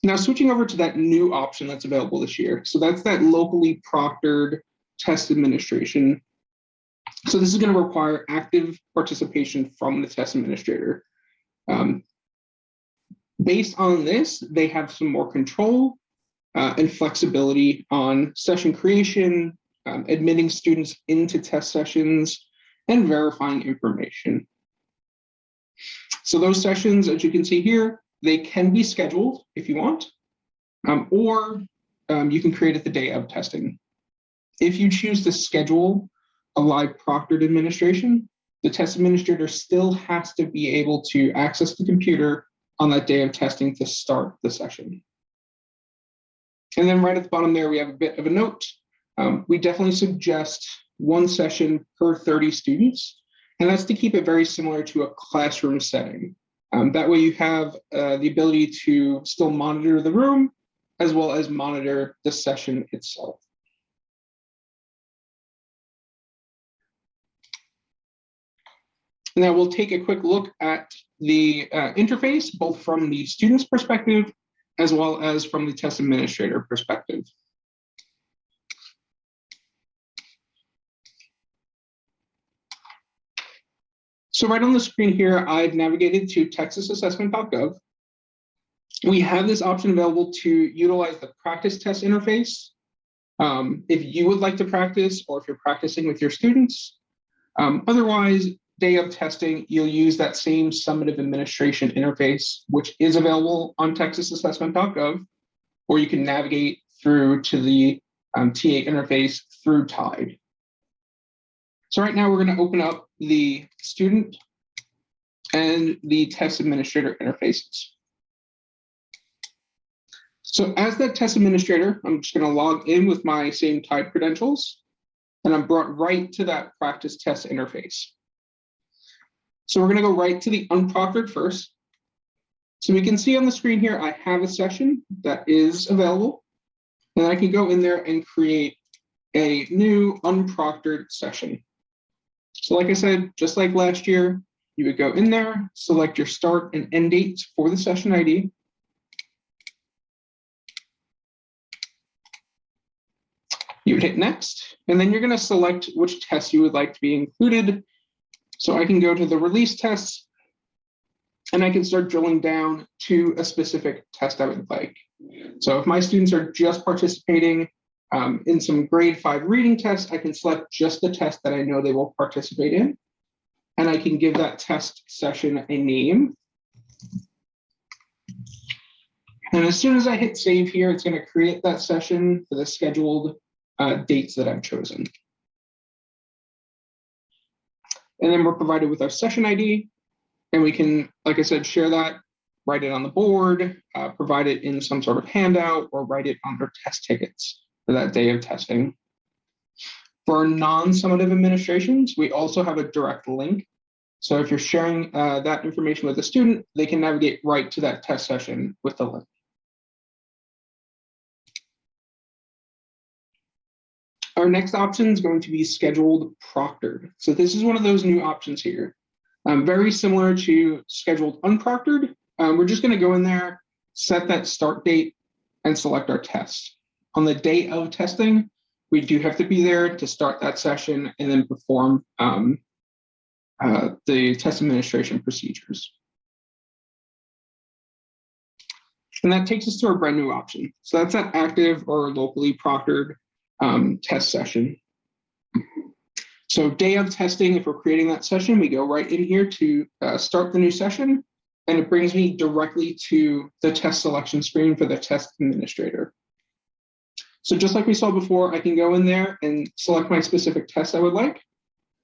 Now switching over to that new option that's available this year. So that's that locally proctored test administration. So this is going to require active participation from the test administrator. Based on this, they have some more control and flexibility on session creation, admitting students into test sessions, and verifying information. So those sessions, as you can see here, they can be scheduled if you want, or you can create it the day of testing. If you choose to schedule a live proctored administration, the test administrator still has to be able to access the computer on that day of testing to start the session. And then right at the bottom there, we have a bit of a note. We definitely suggest one session per 30 students, and that's to keep it very similar to a classroom setting. That way you have the ability to still monitor the room as well as monitor the session itself. Now we'll take a quick look at the interface, both from the student's perspective as well as from the test administrator perspective. So right on the screen here, I've navigated to texasassessment.gov. We have this option available to utilize the practice test interface. If you would like to practice or if you're practicing with your students. Otherwise, day of testing, you'll use that same summative administration interface, which is available on texasassessment.gov, or you can navigate through to the TA interface through TIDE. So right now we're going to open up the student and the test administrator interfaces. So as that test administrator, I'm just going to log in with my same TIDE credentials, and I'm brought right to that practice test interface. So we're going to go right to the unproctored first. So we can see on the screen here, I have a session that is available, and I can go in there and create a new unproctored session. So like I said, just like last year, you would go in there, select your start and end dates for the session ID. You would hit next, and then you're going to select which tests you would like to be included. So I can go to the release tests, and I can start drilling down to a specific test I would like. So if my students are just participating in some grade 5 reading tests, I can select just the test that I know they will participate in, and I can give that test session a name. And as soon as I hit save here, it's going to create that session for the scheduled dates that I've chosen. And then we're provided with our session ID, and we can, like I said, share that, write it on the board, provide it in some sort of handout, or write it on our test tickets for that day of testing. For our non-summative administrations, we also have a direct link. So if you're sharing that information with a student, they can navigate right to that test session with the link. Our next option is going to be scheduled proctored. So this is one of those new options here. Very similar to scheduled unproctored. We're just going to go in there, set that start date, and select our test. On the day of testing, we do have to be there to start that session and then perform the test administration procedures. And that takes us to our brand new option. So that's that active or locally proctored test session. So day of testing, if we're creating that session, we go right in here to start the new session, and it brings me directly to the test selection screen for the test administrator. So just like we saw before, I can go in there and select my specific test I would like.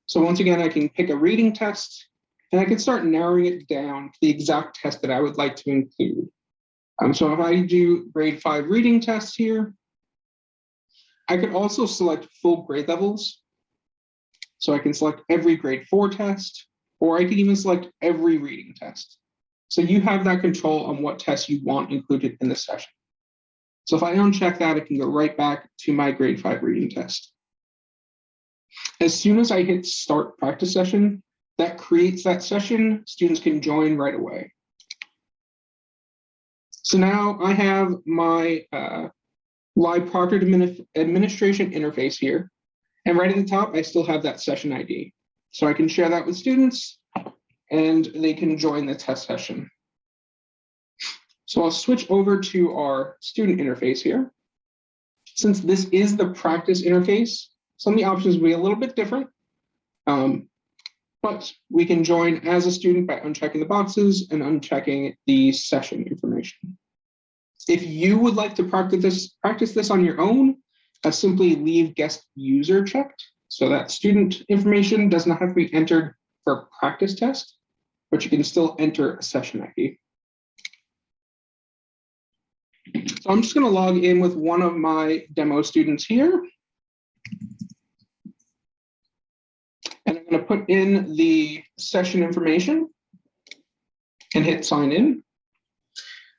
So once again, I can pick a reading test, and I can start narrowing it down to the exact test that I would like to include. So if I do grade 5 reading tests here, I could also select full grade levels. So I can select every grade 4 test, or I can even select every reading test. So you have that control on what tests you want included in the session. So if I uncheck that, I can go right back to my grade 5 reading test. As soon as I hit start practice session, that creates that session. Students can join right away. So now I have my live proctored administration interface here. And right at the top, I still have that session ID. So I can share that with students and they can join the test session. So I'll switch over to our student interface here. Since this is the practice interface, some of the options will be a little bit different, but we can join as a student by unchecking the boxes and unchecking the session information. If you would like to practice this on your own, simply leave guest user checked. So that student information does not have to be entered for a practice test, but you can still enter a session ID. So I'm just going to log in with one of my demo students here. And I'm going to put in the session information and hit sign in.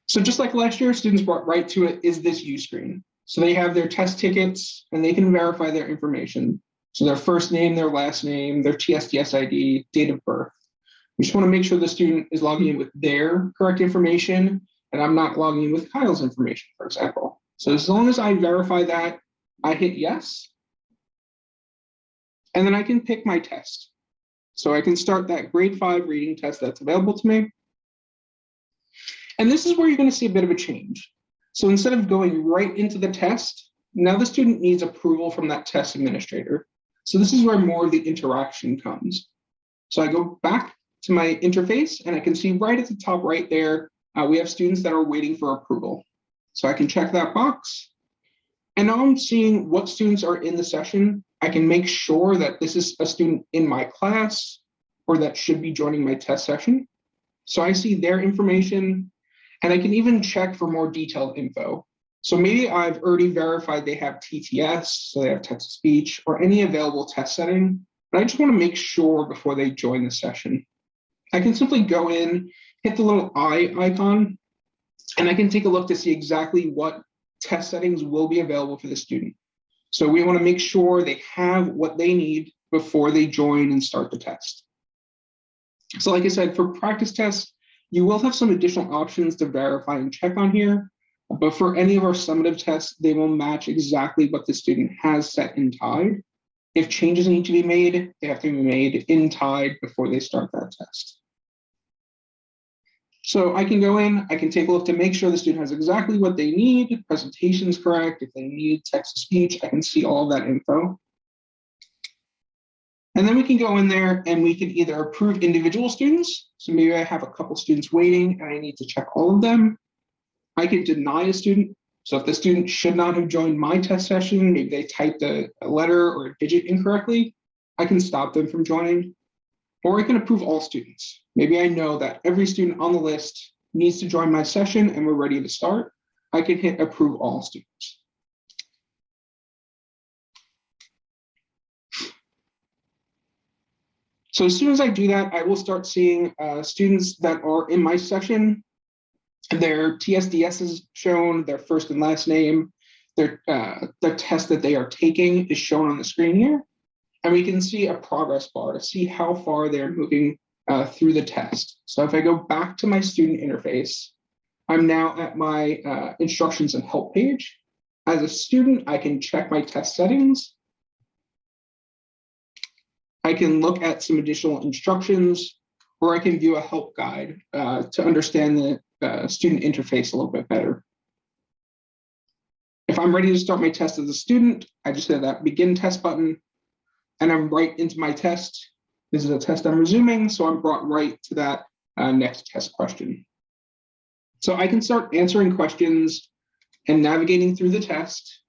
So just like last year, students brought right to it is this U screen. So they have their test tickets and they can verify their information. So their first name, their last name, their TSDS ID, date of birth. We just want to make sure the student is logging in with their correct information and I'm not logging in with Kyle's information, for example. So as long as I verify that, I hit yes. And then I can pick my test. So I can start that grade 5 reading test that's available to me. And this is where you're going to see a bit of a change. So instead of going right into the test, now the student needs approval from that test administrator. So this is where more of the interaction comes. So I go back to my interface and I can see right at the top right there, we have students that are waiting for approval. So I can check that box. And now I'm seeing what students are in the session. I can make sure that this is a student in my class or that should be joining my test session. So I see their information and I can even check for more detailed info. So maybe I've already verified they have TTS, so they have text-to-speech or any available test setting, but I just want to make sure before they join the session. I can simply go in, hit the little eye icon, and I can take a look to see exactly what test settings will be available for the student. So we want to make sure they have what they need before they join and start the test. So like I said, for practice tests, you will have some additional options to verify and check on here, but for any of our summative tests, they will match exactly what the student has set in Tide. If changes need to be made, they have to be made in Tide before they start that test. So I can go in, I can take a look to make sure the student has exactly what they need, presentation's correct, if they need text-to-speech, I can see all of that info. And then we can go in there and we can either approve individual students. So maybe I have a couple students waiting and I need to check all of them. I can deny a student. So if the student should not have joined my test session, maybe they typed a letter or a digit incorrectly, I can stop them from joining. Or I can approve all students. Maybe I know that every student on the list needs to join my session and we're ready to start. I can hit approve all students. So as soon as I do that, I will start seeing students that are in my session. Their TSDS is shown, their first and last name, their test that they are taking is shown on the screen here. And we can see a progress bar to see how far they're moving through the test. So if I go back to my student interface, I'm now at my instructions and help page. As a student, I can check my test settings. I can look at some additional instructions, or I can view a help guide to understand the student interface a little bit better. If I'm ready to start my test as a student, I just hit that begin test button, and I'm right into my test. This is a test I'm resuming, so I'm brought right to that next test question. So I can start answering questions and navigating through the test.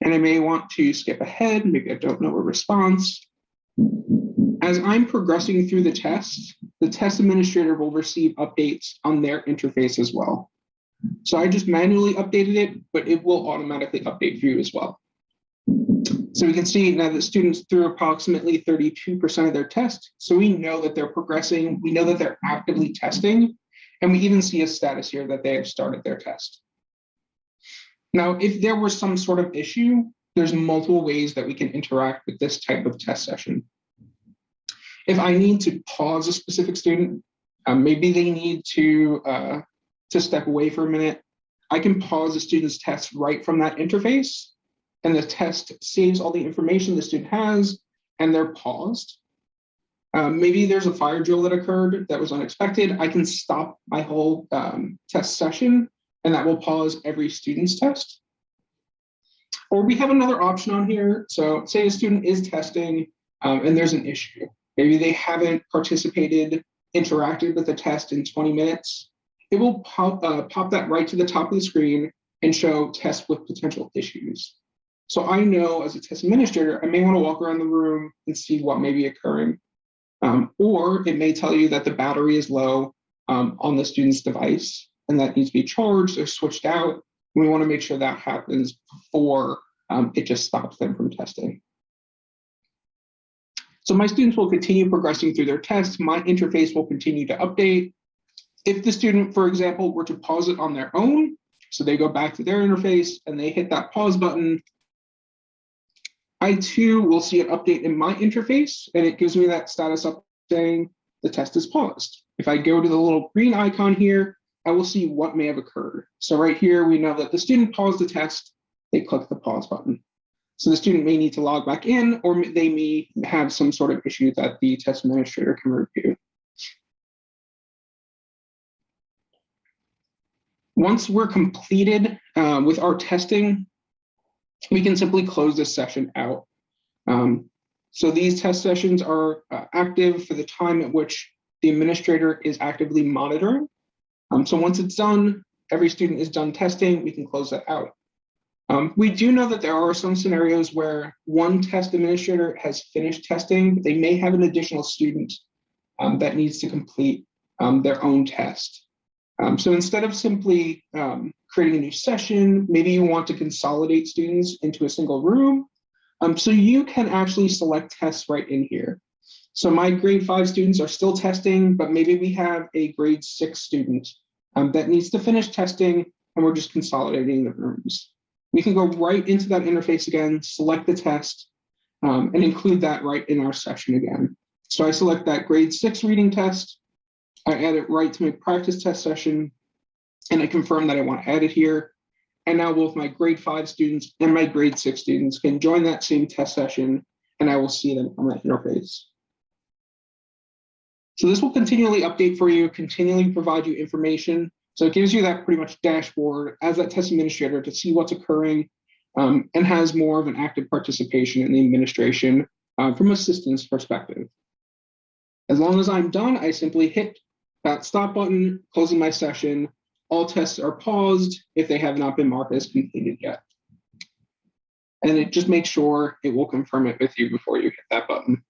And I may want to skip ahead, maybe I don't know a response. As I'm progressing through the test administrator will receive updates on their interface as well. So I just manually updated it, but it will automatically update for you as well. So we can see now that students through approximately 32% of their test. So we know that they're progressing. We know that they're actively testing. And we even see a status here that they have started their test. Now, if there was some sort of issue, there's multiple ways that we can interact with this type of test session. If I need to pause a specific student, Maybe they need to step away for a minute. I can pause the student's test right from that interface, and the test saves all the information the student has, and they're paused. Maybe there's a fire drill that occurred that was unexpected. I can stop my whole test session, and that will pause every student's test. Or we have another option on here. So say a student is testing and there's an issue. Maybe they haven't participated, interacted with the test in 20 minutes. It will pop that right to the top of the screen and show test with potential issues. So I know as a test administrator, I may want to walk around the room and see what may be occurring. Or it may tell you that the battery is low on the student's device and that needs to be charged or switched out. We want to make sure that happens before it just stops them from testing. So my students will continue progressing through their tests. My interface will continue to update. If the student, for example, were to pause it on their own, so they go back to their interface and they hit that pause button, I too will see an update in my interface, and it gives me that status up saying the test is paused. If I go to the little green icon here, I will see what may have occurred. So right here, we know that the student paused the test, they click the pause button. So the student may need to log back in, or they may have some sort of issue that the test administrator can review. Once we're completed with our testing, we can simply close this session out. So these test sessions are active for the time at which the administrator is actively monitoring. So once it's done, every student is done testing, we can close that out. We do know that there are some scenarios where one test administrator has finished testing, but they may have an additional student that needs to complete their own test. So instead of simply creating a new session, maybe you want to consolidate students into a single room. So you can actually select tests right in here. So my grade 5 students are still testing, but maybe we have a grade 6 student that needs to finish testing, and we're just consolidating the rooms. We can go right into that interface again, select the test, and include that right in our session again. So I select that grade 6 reading test, I add it right to my practice test session, and I confirm that I want to add it here. And now both my grade 5 students and my grade 6 students can join that same test session, and I will see them on that interface. So this will continually update for you, continually provide you information. So it gives you that pretty much dashboard as that test administrator to see what's occurring, and has more of an active participation in the administration from a systems perspective. As long as I'm done, I simply hit that stop button, closing my session. All tests are paused if they have not been marked as completed yet. And it just makes sure it will confirm it with you before you hit that button.